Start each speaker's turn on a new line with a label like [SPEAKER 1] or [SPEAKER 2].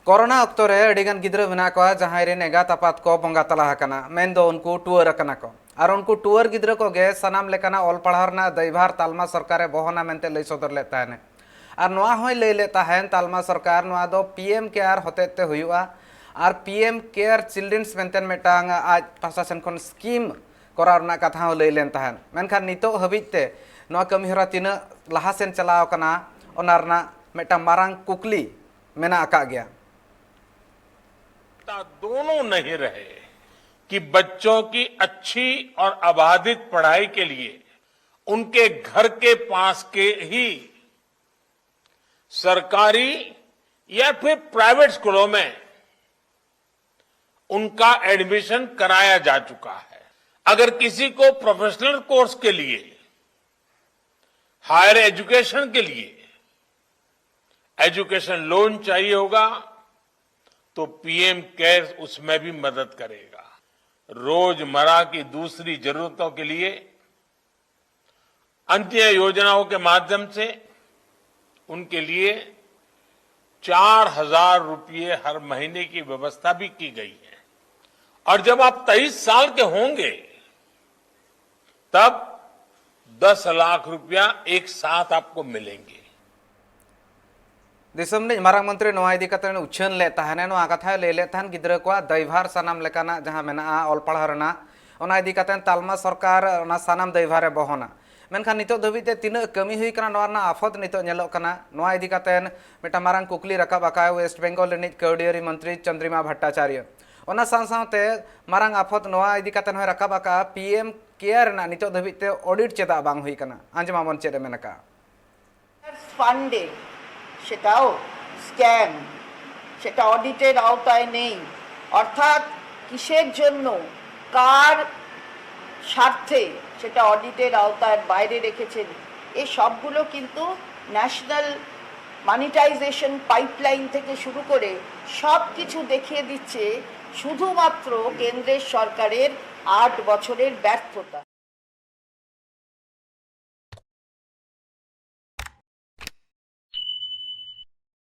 [SPEAKER 1] Corona अक्तो रे अडिगान गिद्रा मेना को जहां रे नेगा तपात को बंगा तला हकना मेन दो उनको टूर रकना को और उनको टूर गिद्रा को गे सनाम लेकना ऑल पढ़ारना दैभार तालमा सरकारे बहना मेनते लई सदर लेता है और नोआ होय लई लेता है तालमा सरकार नोआ दो पीएम केयर होतेते हुआ और पीएम केयर चिल्ड्रेन्स मेनतेन मेटांग आज प्रशासन कोन स्कीम कोरारना कथा हो लई लेन ताहन मेनखान नितो हबिते नोआ कमी हरा तिना लहासेन चलाव कना ओनारना मेटा मारांग कुकली मेना आका गया
[SPEAKER 2] दोनों नहीं रहे कि बच्चों की अच्छी और अबाधित पढ़ाई के लिए उनके घर के पास के ही सरकारी या फिर प्राइवेट स्कूलों में उनका एडमिशन कराया जा चुका है। अगर किसी को प्रोफेशनल कोर्स के लिए, हायर एजुकेशन के लिए एजुकेशन लोन चाहिए होगा तो पीएम केयर्स उसमें भी मदद करेगा। रोजमर्रा की दूसरी जरूरतों के लिए अन्य योजनाओं के माध्यम से उनके लिए 4,000 रुपये हर महीने की व्यवस्था भी की गई है। और जब आप 23 साल के होंगे तब 10 लाख रुपया एक साथ आपको मिलेंगे।
[SPEAKER 1] दिसम ने मारांग मंत्री नोआ इदी कते उछन ले ताहने नोआ कथा ले ले ताहन गिद्रा को दैभार सनाम लेकाना जहां मेना ऑल पढ़ारना ओना इदी कते तालमा सरकार ओना सनाम दैभारे बहना मेनखान नितो धबिते तिना कमी हुई कना नोआ ना आफत नितो नेलो कना नोआ इदी कते मेटा मारांग कुकली रकाब आका वेस्ट बेंगल रिनिज कौडियरी मंत्री चंद्रिमा भट्टाचार्य ओना साथे मारांग आफत नोआ इदी कते होय रकाब आका पीएम केयर ना नितो धबिते ऑडिट चेदा बांग हुई कना आंजमा मन चेदे मेनका
[SPEAKER 3] ফান্ডে সেটাও স্ক্যাম, সেটা অডিটের আওতায় নেই। অর্থাৎ কিসের জন্য, কার স্বার্থে সেটা অডিটের আওতার বাইরে রেখেছেন, এই সবগুলো কিন্তু ন্যাশনাল মনিটাইজেশন পাইপলাইন থেকে শুরু করে সব কিছু দেখিয়ে দিচ্ছে শুধুমাত্র কেন্দ্রের সরকারের 8 বছরের ব্যর্থতা।